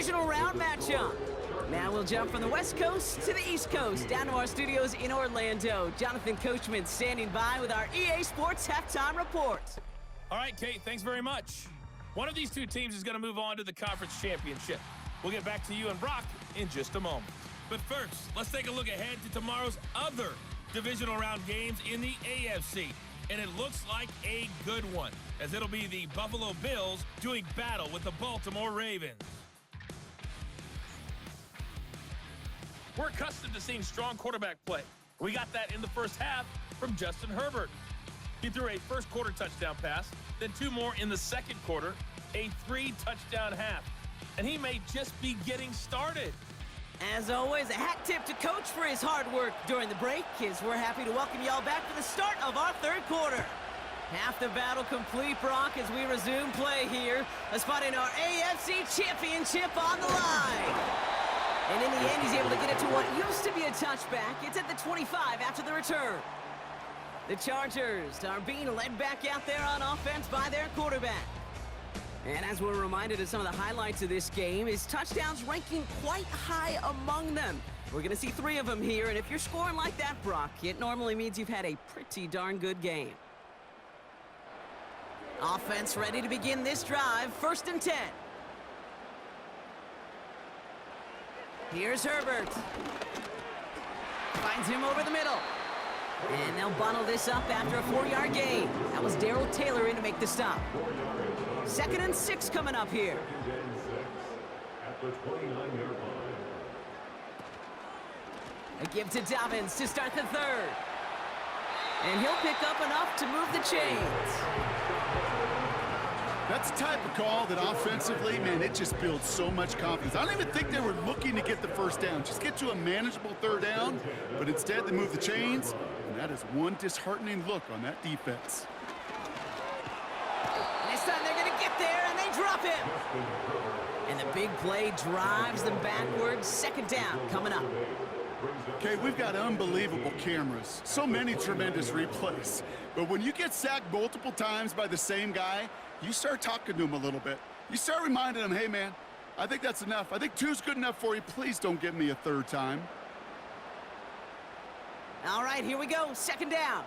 divisional round matchup. Now we'll jump from the West Coast to the East Coast, down to our studios in Orlando. Jonathan Coachman standing by with our EA Sports Halftime Report. All right, Kate, thanks very much. One of these two teams is going to move on to the conference championship. We'll get back to you and Brock in just a moment. But first, let's take a look ahead to tomorrow's other divisional round games in the AFC. And it looks like a good one, as it'll be the Buffalo Bills doing battle with the Baltimore Ravens. We're accustomed to seeing strong quarterback play. We got that in the first half from Justin Herbert. He threw a first-quarter touchdown pass, then two more in the second quarter, a 3-touchdown half. And he may just be getting started. As always, a hat tip to Coach for his hard work during the break, as we're happy to welcome y'all back for the start of our third quarter. Half the battle complete, Brock, as we resume play here. A spot in our AFC Championship on the line. And in the end, he's able to get it to what used to be a touchback. It's at the 25 after the return. The Chargers are being led back out there on offense by their quarterback. And as we're reminded of some of the highlights of this game, his touchdowns ranking quite high among them. We're going to see 3 of them here, and if you're scoring like that, Brock, it normally means you've had a pretty darn good game. Offense ready to begin this drive, 1st and 10. Here's Herbert. Finds him over the middle. And they'll bundle this up after a 4-yard gain. That was Darrell Taylor in to make the stop. 2nd and 6 coming up here. A give to Dobbins to start the 3rd. And he'll pick up enough to move the chains. That's the type of call that offensively, man, it just builds so much confidence. I don't even think they were looking to get the first down. Just get to a manageable 3rd down, but instead they move the chains, and that is one disheartening look on that defense. This time they're going to get there, and they drop him. And the big play drives them backwards. 2nd down coming up. Okay, we've got unbelievable cameras. So many tremendous replays. But when you get sacked multiple times by the same guy, you start talking to him a little bit. You start reminding him, hey, man, I think that's enough. I think 2's good enough for you. Please don't give me a 3rd time. All right, here we go. 2nd down.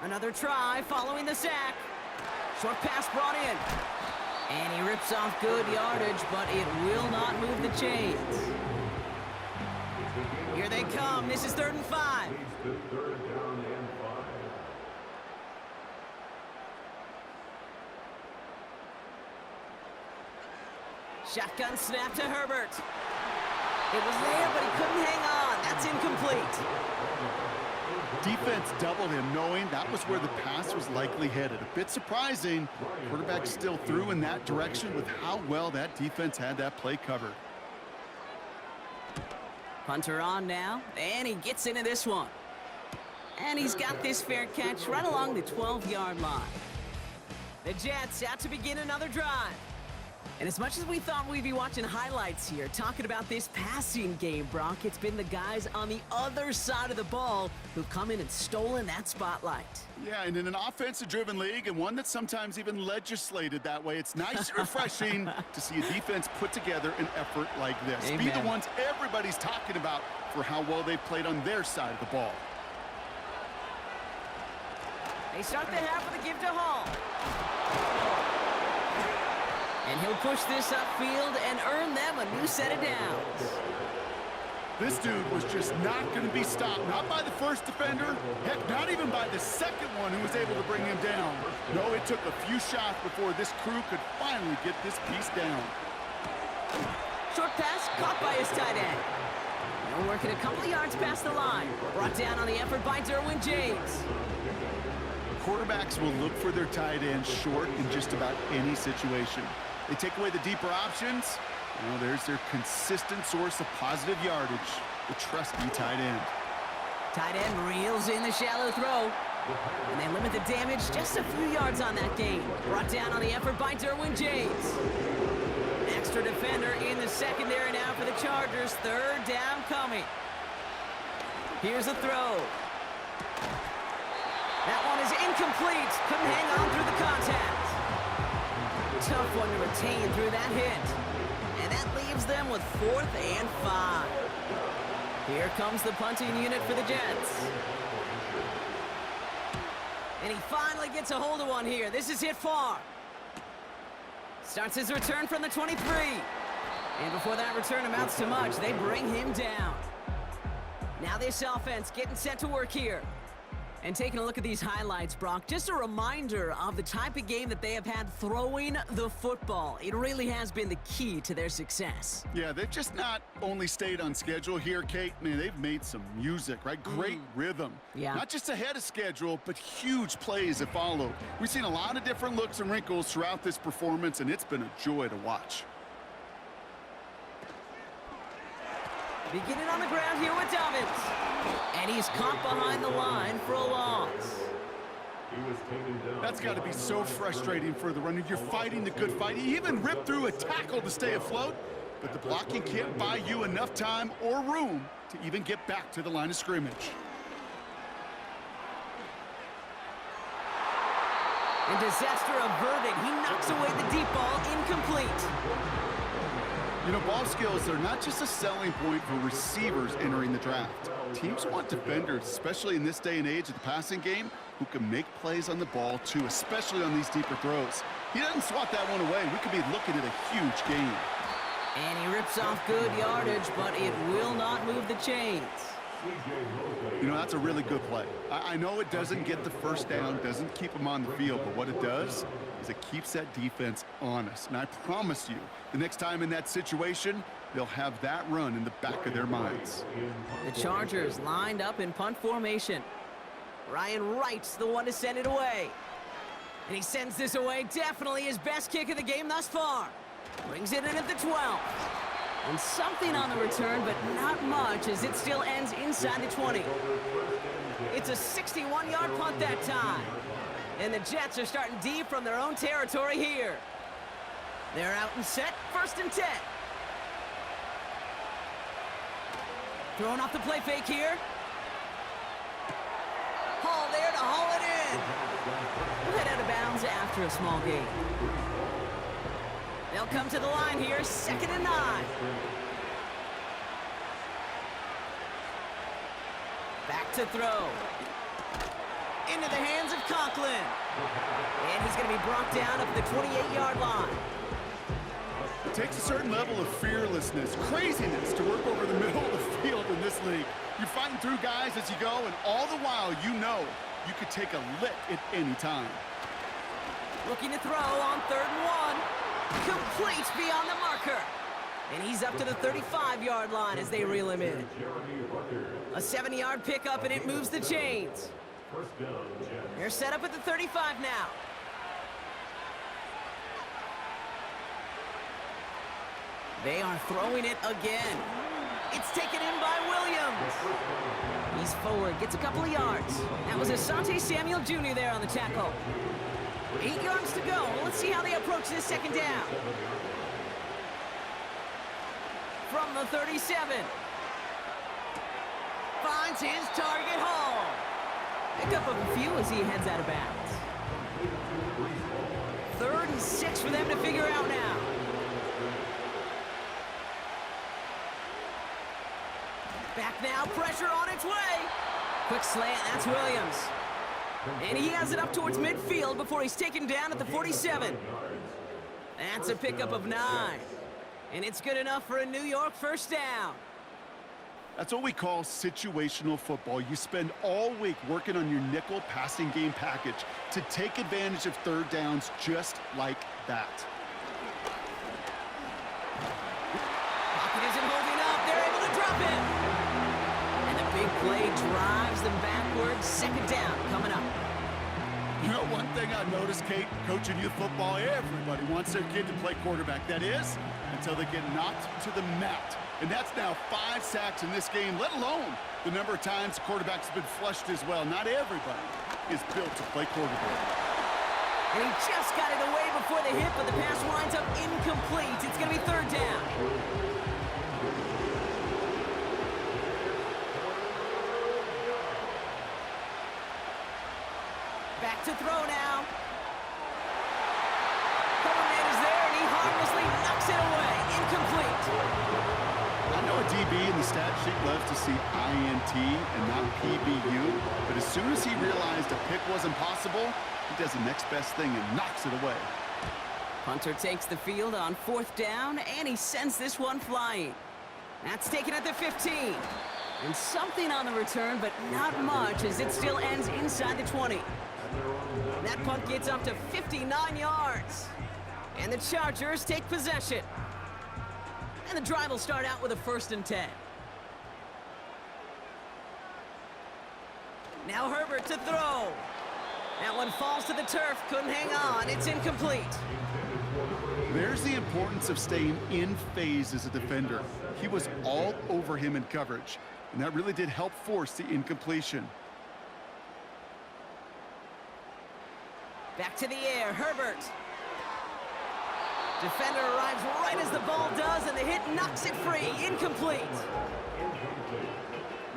Another try following the sack. Short pass brought in. And he rips off good yardage, but it will not move the chains. Here they come. This is 3rd and 5. Shotgun snap to Herbert. It was there, but he couldn't hang on. That's incomplete. Defense doubled him, knowing that was where the pass was likely headed. A bit surprising. Quarterback still threw in that direction with how well that defense had that play covered. Punter on now, and he gets into this one. And he's got this fair catch right along the 12-yard line. The Jets out to begin another drive. And as much as we thought we'd be watching highlights here, talking about this passing game, Brock, it's been the guys on the other side of the ball who've come in and stolen that spotlight. Yeah, and in an offensive-driven league, and one that's sometimes even legislated that way, it's nice and refreshing to see a defense put together an effort like this. Amen. Be the ones everybody's talking about for how well they played on their side of the ball. They start the half with a give to Hall. And he'll push this upfield and earn them a new set of downs. This dude was just not going to be stopped, not by the first defender, heck, not even by the second one who was able to bring him down. No, it took a few shots before this crew could finally get this piece down. Short pass caught by his tight end. And working a couple of yards past the line. Brought down on the effort by Derwin James. Quarterbacks will look for their tight ends short in just about any situation. They take away the deeper options. Well, there's their consistent source of positive yardage, the trusty tight end. Tight end reels in the shallow throw. And they limit the damage just a few yards on that gain. Brought down on the effort by Derwin James. Extra defender in the secondary now for the Chargers. 3rd down coming. Here's a throw. That one is incomplete. Couldn't hang on through the contact. tough one to retain through that hit. And that leaves them with 4th and 5. Here comes the punting unit for the Jets. And he finally gets a hold of one here. This is hit far. Starts his return from the 23. And before that return amounts to much, they bring him down. Now this offense getting set to work here. And taking a look at these highlights, Brock, just a reminder of the type of game that they have had throwing the football. It really has been the key to their success. Yeah, they've just not only stayed on schedule here, Kate. Man, they've made some music, right? Great rhythm. Yeah. Not just ahead of schedule, but huge plays have followed. We've seen a lot of different looks and wrinkles throughout this performance, and it's been a joy to watch. Beginning on the ground here with Dobbins. And he's caught behind the line for a loss. That's got to be so frustrating for the runner. You're fighting the good fight. He even ripped through a tackle to stay afloat, but the blocking can't buy you enough time or room to even get back to the line of scrimmage. And disaster averted. He knocks away the deep ball, incomplete. You know, ball skills are not just a selling point for receivers entering the draft. Teams want defenders, especially in this day and age of the passing game, who can make plays on the ball too, especially on these deeper throws. He doesn't swat that one away. We could be looking at a huge gain. And he rips off good yardage, but it will not move the chains. You know, that's a really good play. I know it doesn't get the first down, doesn't keep them on the field, but what it does is it keeps that defense honest. And I promise you, the next time in that situation, they'll have that run in the back of their minds. The Chargers lined up in punt formation. Ryan Wright's the one to send it away. And he sends this away, definitely his best kick of the game thus far. Brings it in at the 12. And something on the return, but not much, as it still ends inside the 20. It's a 61-yard punt that time. And the Jets are starting deep from their own territory here. They're out and set, 1st and 10. Throwing off the play fake here. Hall there to haul it in. We'll head out of bounds after a small gain. They'll come to the line here, 2nd and 9. Back to throw. Into the hands of Conklin. And he's going to be brought down at the 28-yard line. It takes a certain level of fearlessness, craziness to work over the middle of the field in this league. You're fighting through guys as you go, and all the while you know you could take a lick at any time. Looking to throw on 3rd and 1. Complete beyond the marker. And he's up to the 35-yard line as they reel him in. A 70-yard pickup, and it moves the chains. They're set up at the 35 now. They are throwing it again. It's taken in by Williams. He's forward, gets a couple of yards. That was Asante Samuel Jr. there on the tackle. 8 yards to go. Let's see how they approach this 2nd down. From the 37. Finds his target, Hall. Pick up a few as he heads out of bounds. 3rd and 6 for them to figure out now. Back now, pressure on its way. Quick slant, that's Williams. And he has it up towards midfield before he's taken down at the 47. That's a pickup of 9. And it's good enough for a New York 1st down. That's what we call situational football. You spend all week working on your nickel passing game package to take advantage of 3rd downs just like that. Pocket isn't holding up. They're able to drop it. And the big play drives them backwards. 2nd down coming up. You know, one thing I noticed, Kate, coaching youth football, everybody wants their kid to play quarterback. That is, until they get knocked to the mat. And that's now 5 sacks in this game, let alone the number of times the quarterback's been flushed as well. Not everybody is built to play quarterback. And he just got it away before the hit, but the pass winds up incomplete. It's going to be 3rd down. Back to throw now. Coordinators QB in the stat sheet loves to see INT and not PBU, but as soon as he realized a pick wasn't possible, he does the next best thing and knocks it away. Punter takes the field on 4th down, and he sends this one flying. That's taken at the 15. And something on the return, but not much, as it still ends inside the 20. That punt gets up to 59 yards. And the Chargers take possession. And the drive will start out with a 1st and 10. Now Herbert to throw. That one falls to the turf, couldn't hang on. It's incomplete. There's the importance of staying in phase as a defender. He was all over him in coverage, and that really did help force the incompletion. Back to the air, Herbert. Defender arrives right as the ball does, and the hit knocks it free. Incomplete.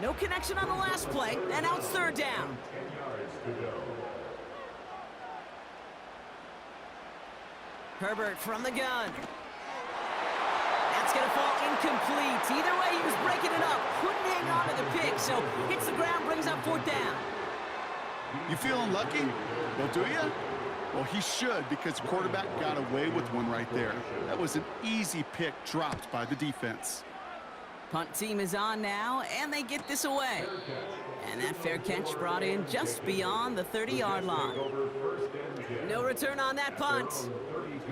No connection on the last play, and now it's 3rd down. Herbert from the gun. That's going to fall incomplete. Either way, he was breaking it up. Couldn't hang on to the pick, so hits the ground, brings up 4th down. You feeling lucky? Well, do you? Well, he should, because the quarterback got away with one right there. That was an easy pick dropped by the defense. Punt team is on now, and they get this away. And that fair catch brought in just beyond the 30-yard line. No return on that punt.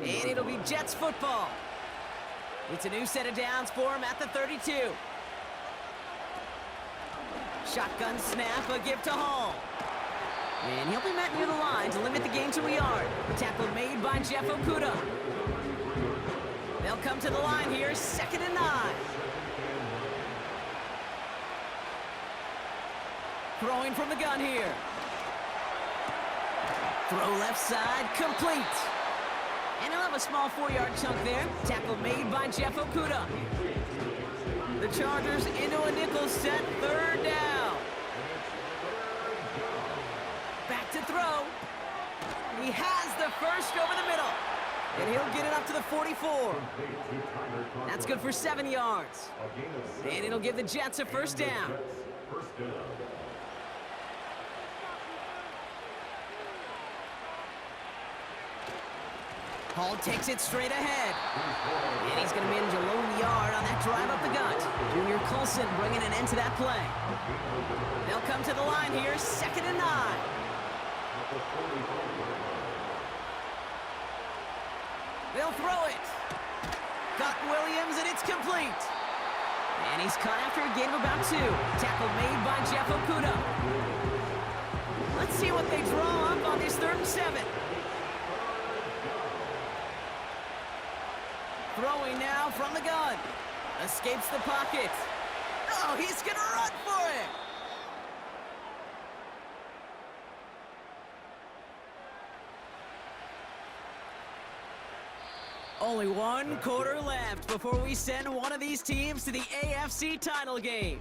And it'll be Jets football. It's a new set of downs for him at the 32. Shotgun snap, a give to Hall. And he'll be met near the line to limit the gain to a yard. Tackle made by Jeff Okuda. They'll come to the line here, 2nd and 9. Throwing from the gun here. Throw left side, complete. And he'll have a small 4-yard chunk there. Tackle made by Jeff Okuda. The Chargers into a nickel set, 3rd down. Back to throw. He has the first over the middle. And he'll get it up to the 44. That's good for 7 yards. And it'll give the Jets a 1st down. Hall takes it straight ahead. And he's going to manage a lone yard on that drive up the gut. Junior Colson bringing an end to that play. They'll come to the line here, 2nd and 9. They'll throw it. Got Williams, and it's complete. And he's caught after a gain of about 2. Tackle made by Jeff Okuda. Let's see what they draw up on this 3rd and 7. Throwing now from the gun. Escapes the pocket. Oh, he's going to run for it. Only 1 quarter left before we send one of these teams to the AFC title game.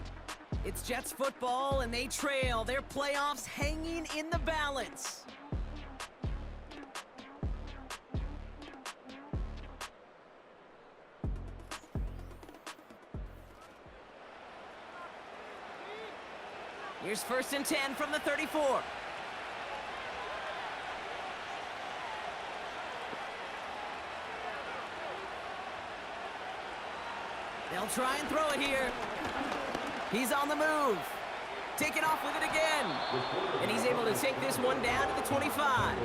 It's Jets football, and they trail. Their playoffs hanging in the balance. Here's 1st and 10 from the 34. They'll try and throw it here. He's on the move. Taking off with it again. And he's able to take this one down to the 25.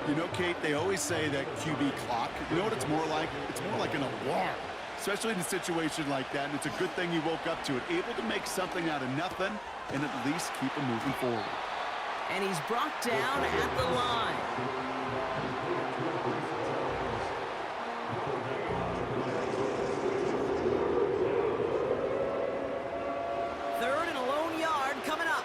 You know, Kate, they always say that QB clock. You know what it's more like? It's more like an alarm, especially in a situation like that. And it's a good thing he woke up to it, able to make something out of nothing and at least keep him moving forward. And he's brought down at the line. Third and a lone yard coming up.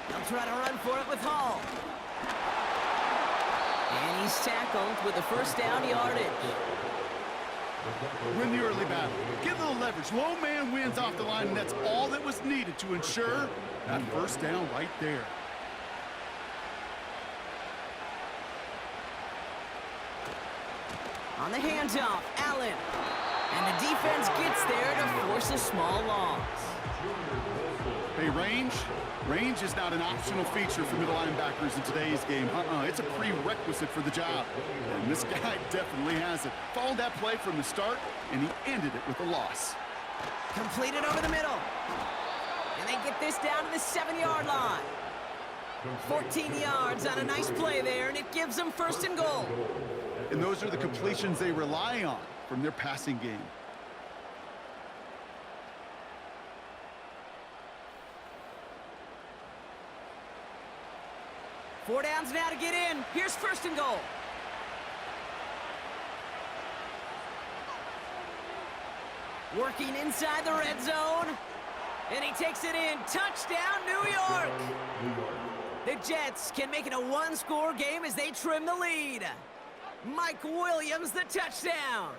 They'll try to run for it with Hall. And he's tackled with the 1st down yardage. Win the early battle. Get a little leverage. Low man wins off the line, and that's all that was needed to ensure that 1st down right there. On the handoff, Allen. And the defense gets there to force a small loss. Hey, range is not an optional feature for middle linebackers in today's game. It's a prerequisite for the job. And this guy definitely has it. Followed that play from the start, and he ended it with a loss. Completed over the middle. And they get this down to the 7-yard line. 14 yards on a nice play there, and it gives them 1st and goal. And those are the completions they rely on from their passing game. Four downs now to get in. Here's 1st and goal. Working inside the red zone. And he takes it in. Touchdown, New York. The Jets can make it a 1-score game as they trim the lead. Mike Williams, the touchdown.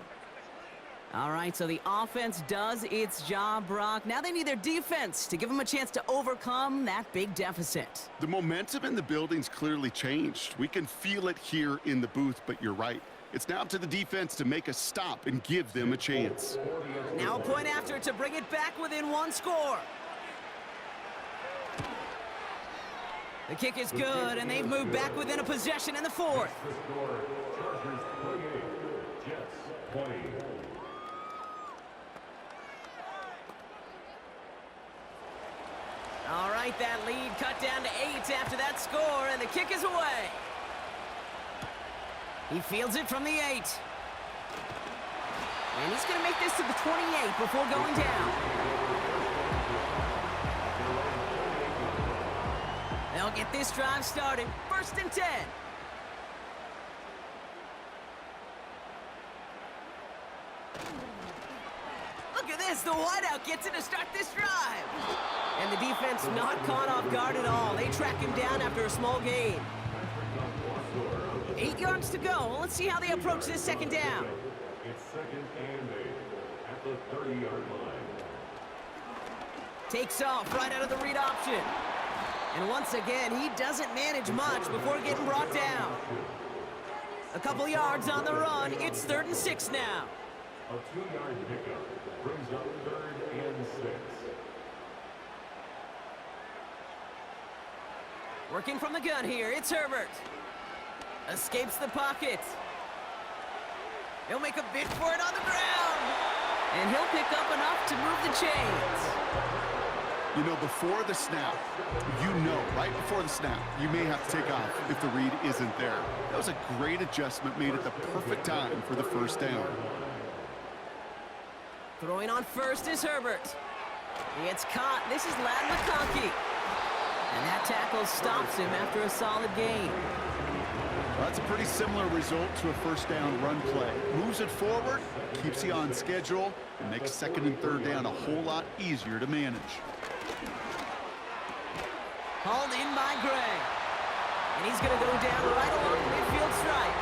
All right, so the offense does its job, Brock. Now they need their defense to give them a chance to overcome that big deficit. The momentum in the building's clearly changed. We can feel it here in the booth, but you're right. It's now up to the defense to make a stop and give them a chance. Now a point after to bring it back within 1 score. The kick is good, and they've moved back within a possession in the 4th. All right, that lead cut down to 8 after that score, and the kick is away. He fields it from the 8. And he's going to make this to the 28 before going down. They'll get this drive started. 1st and 10. Look at this. The wideout gets it to start this drive. And the defense not caught off guard at all. They track him down after a small gain. 8 yards to go. Let's see how they approach this 2nd down. It's 2nd and 8 at the 30-yard line. Takes off right out of the read option. And once again, he doesn't manage much before getting brought down. A couple yards on the run. It's 3rd and 6 now. A 2-yard pickup brings up 3rd and 6. Working from the gun here. It's Herbert. Escapes the pocket. He'll make a bid for it on the ground. And he'll pick up enough to move the chains. You know, before the snap, right before the snap, you may have to take off if the read isn't there. That was a great adjustment made at the perfect time for the 1st down. Throwing on 1st is Herbert. He gets caught. This is Ladd McConkey. And that tackle stops him after a solid gain. Well, that's a pretty similar result to a 1st down run play. Moves it forward, keeps you on schedule, and makes 2nd and 3rd down a whole lot easier to manage. Hauled in by Gray. And he's going to go down right along the midfield stripe.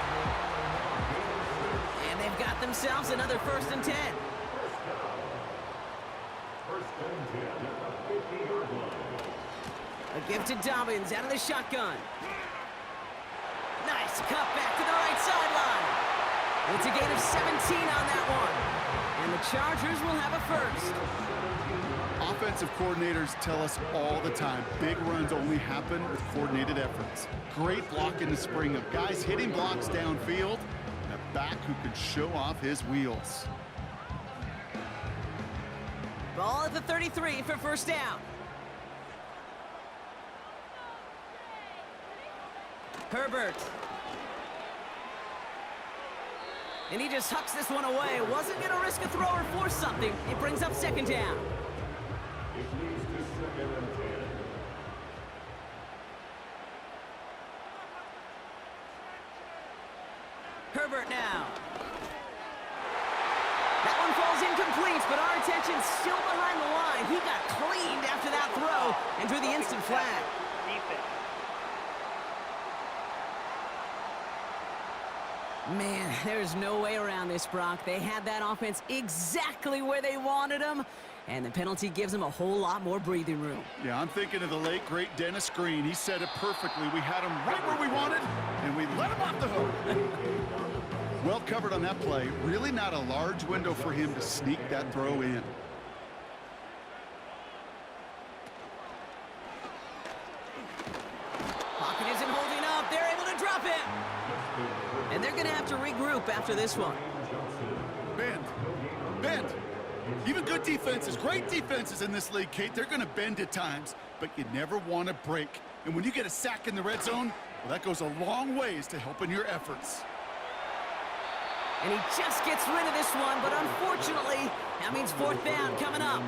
And they've got themselves another 1st and 10. A give to Dobbins out of the shotgun. Nice cut back to the right sideline. It's a gain of 17 on that one. And the Chargers will have a 1st. Offensive coordinators tell us all the time, big runs only happen with coordinated efforts. Great block in the spring of guys hitting blocks downfield, and a back who can show off his wheels. Ball at the 33 for 1st down. Herbert. And he just hucks this one away. Wasn't going to risk a throw or force something. It brings up 2nd down. It leads to 2nd and 10. Herbert now. That one falls incomplete, but our attention's still behind the line. He got cleaned after that throw and drew the instant flag. Man, there's no way around this, Brock. They had that offense exactly where they wanted them, and the penalty gives them a whole lot more breathing room. Yeah, I'm thinking of the late, great Dennis Green. He said it perfectly. We had him right where we wanted, and we let him off the hook. Well covered on that play. Really not a large window for him to sneak that throw in. Pocket isn't holding up. They're able to drop it. And they're going to have to regroup after this one. Bend. Bend. Even good defenses, great defenses in this league, Kate, they're going to bend at times, but you never want to break. And when you get a sack in the red zone, well, that goes a long ways to helping your efforts. And he just gets rid of this one, but unfortunately, that means fourth down coming up.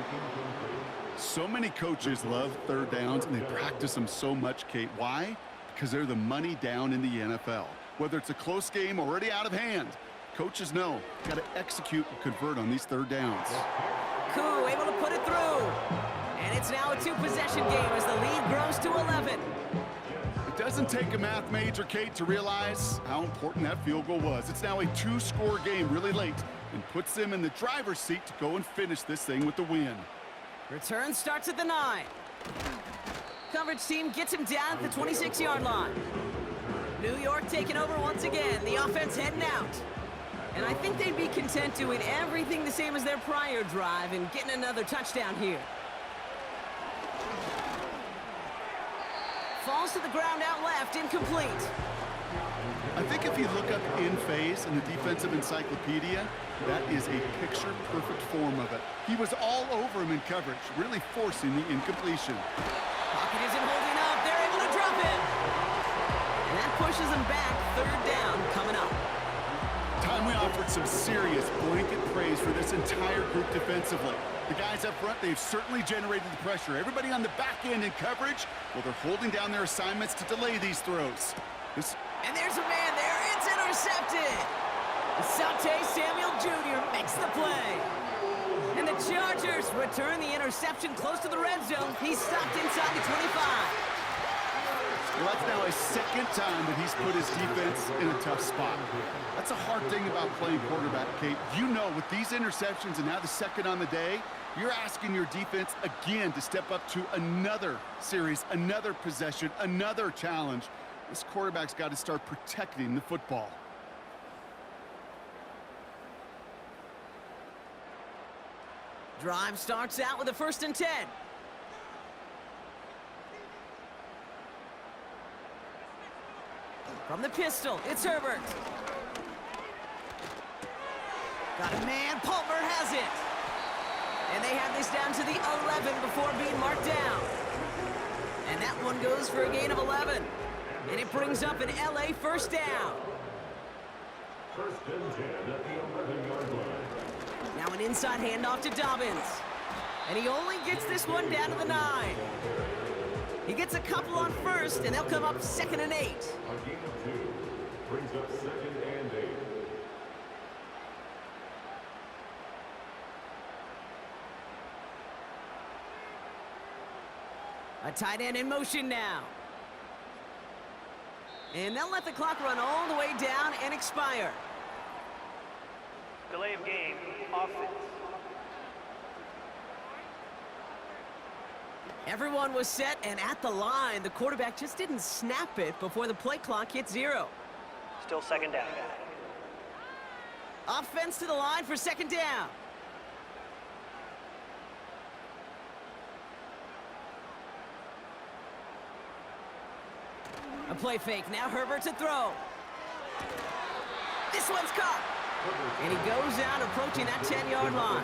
So many coaches love third downs, and they practice them so much, Kate. Why? Because they're the money down in the NFL. Whether it's a close game already out of hand, coaches know got to execute and convert on these third downs. Koo able to put it through. And it's now a two-possession game as the lead grows to 11. It doesn't take a math major, Kate, to realize how important that field goal was. It's now a two-score game really late and puts them in the driver's seat to go and finish this thing with the win. Return starts at the 9. Coverage team gets him down at the 26-yard line. New York taking over once again. The offense heading out. And I think they'd be content doing everything the same as their prior drive and getting another touchdown here. Falls to the ground out left, incomplete. I think if you look up in phase in the defensive encyclopedia, that is a picture-perfect form of it. He was all over him in coverage, really forcing the incompletion. Pocket isn't holding up. They're able to drop it. And that pushes them back. Third down coming up. Time we offered some serious blanket praise for this entire group defensively. The guys up front, they've certainly generated the pressure. Everybody on the back end in coverage, well, they're holding down their assignments to delay these throws. And there's a man there. It's intercepted. Sante Samuel Jr. makes the play. And the Chargers return the interception close to the red zone. He's stopped inside the 25. Well, that's now a second time that he's put his defense in a tough spot. That's a hard thing about playing quarterback, Kate. You know, with these interceptions and now the second on the day, you're asking your defense again to step up to another series, another possession, another challenge. This quarterback's got to start protecting the football. Drive starts out with a 1st and 10. From the pistol, it's Herbert. Got a man, Palmer has it. And they have this down to the 11 before being marked down. And that one goes for a gain of 11. And it brings up an LA first down. 1st and 10 at the 11-yard line. Now an inside handoff to Dobbins. And he only gets this one down to the 9. He gets a couple on first, and they'll come up 2nd and 8. A gain of 2 brings up 2nd and 8. A tight end in motion now. And they'll let the clock run all the way down and expire. Delay of game, offense. Everyone was set and at the line. The quarterback just didn't snap it before the play clock hit 0. Still 2nd down. Offense to the line for 2nd down. A play fake. Now Herbert to throw. This one's caught. And he goes out approaching that 10-yard line.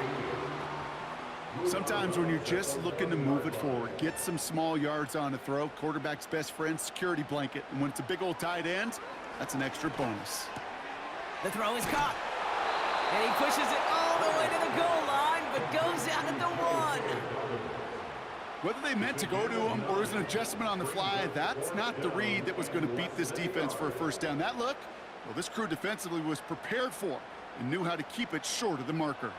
Sometimes when you're just looking to move it forward, get some small yards on a throw, quarterback's best friend, security blanket. And when it's a big old tight end, that's an extra bonus. The throw is caught. And he pushes it all the way to the goal line, but goes out at the 1. Whether they meant to go to him or it was an adjustment on the fly, that's not the read that was going to beat this defense for a first down. That look, well, this crew defensively was prepared for and knew how to keep it short of the marker.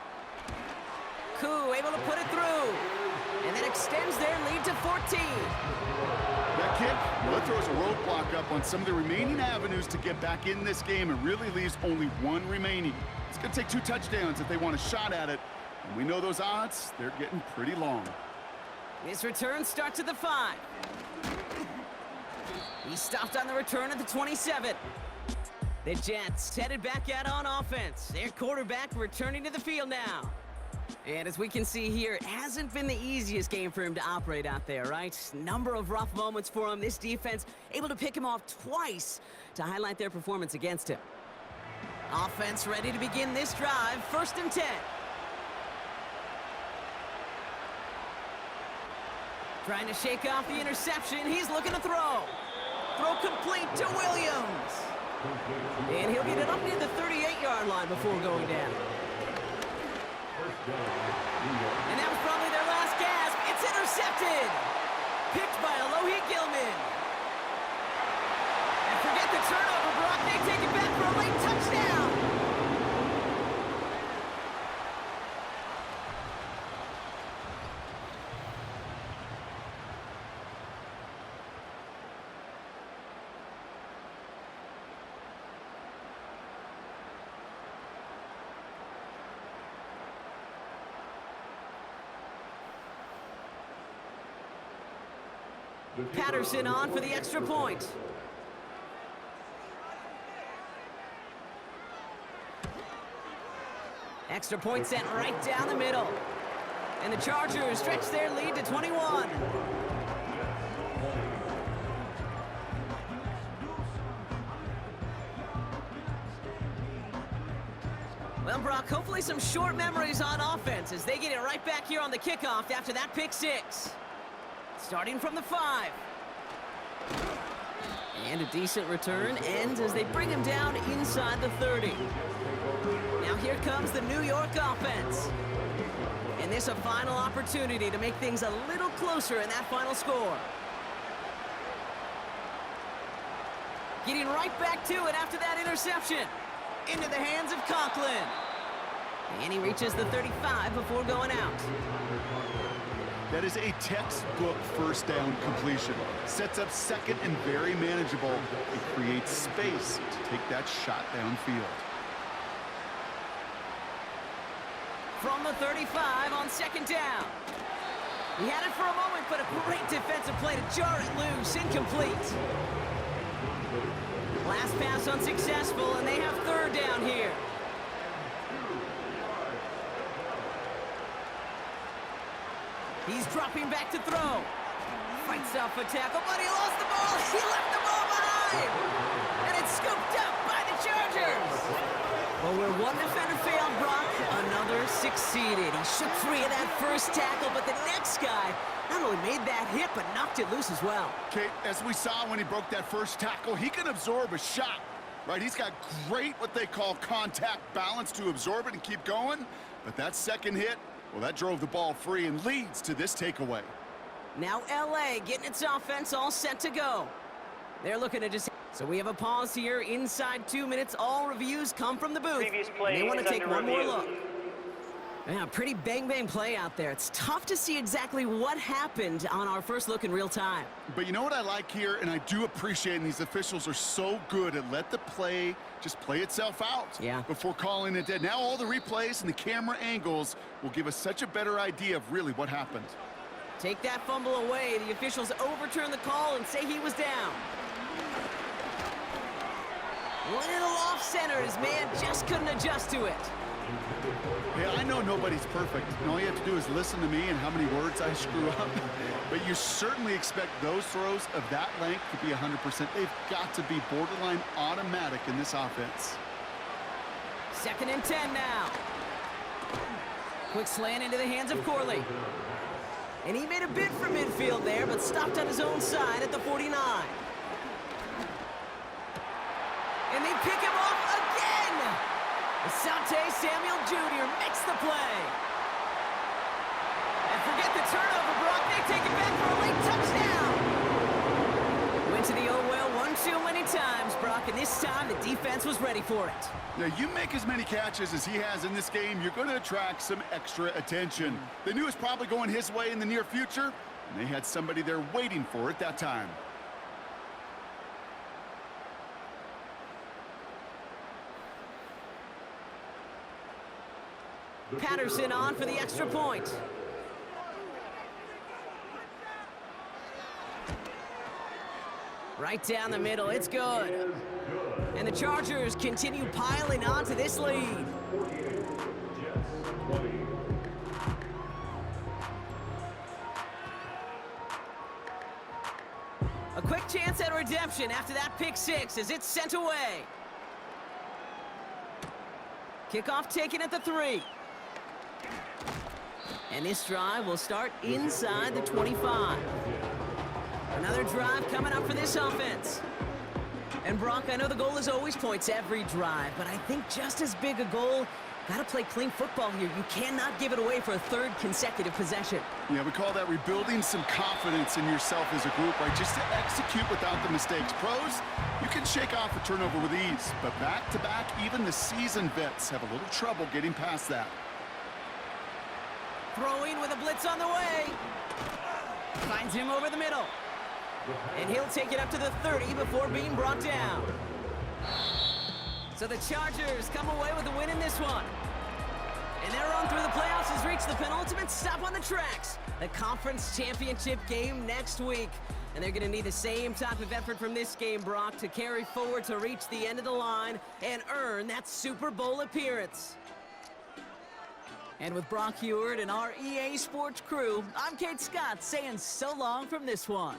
Koo able to put it through. And that extends their lead to 14. That kick, well, it throws a roadblock up on some of the remaining avenues to get back in this game and really leaves only one remaining. It's going to take 2 touchdowns if they want a shot at it. And we know those odds, they're getting pretty long. This return starts at the 5. He stopped on the return at the 27. The Jets headed back out on offense. Their quarterback returning to the field now. And as we can see here, it hasn't been the easiest game for him to operate out there, right? Number of rough moments for him. This defense able to pick him off twice to highlight their performance against him. Offense ready to begin this drive. 1st and 10. Trying to shake off the interception. He's looking to throw. Throw complete to Williams. And he'll get it up near the 38-yard line before going down. And that was probably their last gasp. It's intercepted. Picked by Alohi Gilman. And forget the turnover, Brock. They take it back for a late touchdown. Patterson on for the extra point. Extra point sent right down the middle. And the Chargers stretch their lead to 21. Well, Brock, hopefully some short memories on offense as they get it right back here on the kickoff after that pick 6. Starting from the 5. And a decent return ends as they bring him down inside the 30. Now here comes the New York offense. And this a final opportunity to make things a little closer in that final score. Getting right back to it after that interception. Into the hands of Conklin. And he reaches the 35 before going out. That is a textbook 1st down completion. Sets up 2nd and very manageable. It creates space to take that shot downfield. From the 35 on 2nd down. He had it for a moment, but a great defensive play to jar it loose. Incomplete. Last pass unsuccessful, and they have 3rd down here. He's dropping back to throw. Fights off a tackle, but he lost the ball. He left the ball behind. And it's scooped up by the Chargers. Well, where one defender failed, Brock, another succeeded. He shook free of that first tackle, but the next guy not only made that hit, but knocked it loose as well. Okay, as we saw when he broke that first tackle, he can absorb a shot, right? He's got great, what they call contact balance to absorb it and keep going. But that second hit, well, that drove the ball free and leads to this takeaway. Now LA getting its offense all set to go. They're looking to just... So we have a pause here. Inside 2 minutes, all reviews come from the booth. Previous play They want to is take under one more review. look. Yeah, pretty bang-bang play out there. It's tough to see exactly what happened on our first look in real time. But you know what I like here, and I do appreciate, and these officials are so good at let the play just play itself out before calling it dead. Now all the replays and the camera angles will give us such a better idea of really what happened. Take that fumble away. The officials overturn the call and say he was down. Little off center. His man just couldn't adjust to it. Yeah, I know nobody's perfect, and all you have to do is listen to me and how many words I screw up. But you certainly expect those throws of that length to be 100%. They've got to be borderline automatic in this offense. 2nd and 10 now. Quick slant into the hands of Corley. And he made a bid for midfield there, but stopped on his own side at the 49. And they pick him off again! Asante Samuel Jr. makes the play. And forget the turnover, Brock. They take it back for a late touchdown. Went to the oh well one too many times, Brock, and this time the defense was ready for it. Now, you make as many catches as he has in this game, you're going to attract some extra attention. They knew it was probably going his way in the near future, and they had somebody there waiting for it that time. Patterson on for the extra point. Right down the middle, it's good. And the Chargers continue piling onto this lead. 48, Jets 20. A quick chance at redemption after that pick six as it's sent away. Kickoff taken at the 3. And this drive will start inside the 25. Another drive coming up for this offense. And Brock, I know the goal is always points every drive, but I think just as big a goal, gotta play clean football here. You cannot give it away for a third consecutive possession. Yeah, we call that rebuilding some confidence in yourself as a group, right? Just to execute without the mistakes. Pros, you can shake off a turnover with ease, but back-to-back, even the seasoned vets have a little trouble getting past that. Throwing with a blitz on the way. Finds him over the middle. And he'll take it up to the 30 before being brought down. So the Chargers come away with a win in this one. And their run through the playoffs has reached the penultimate stop on the tracks. The conference championship game next week. And they're going to need the same type of effort from this game, Brock, to carry forward to reach the end of the line and earn that Super Bowl appearance. And with Brock Heward and our EA Sports crew, I'm Kate Scott saying so long from this one.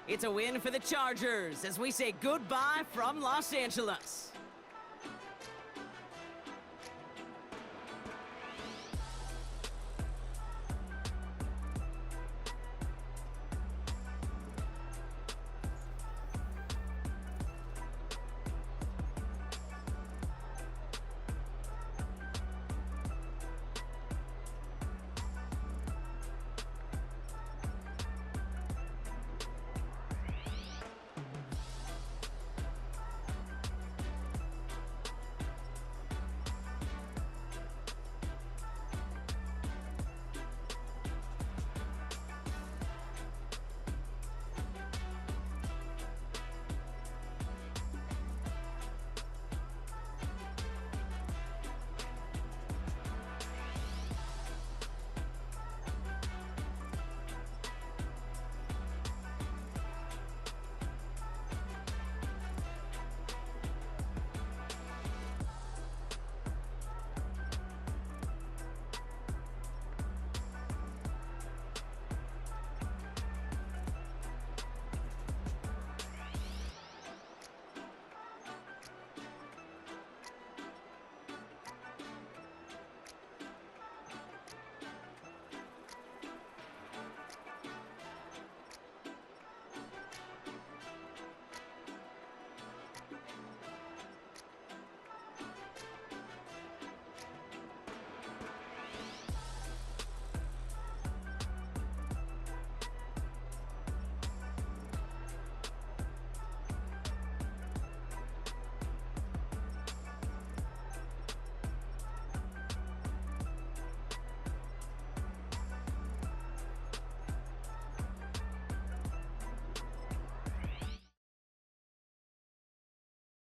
It's a win for the Chargers as we say goodbye from Los Angeles.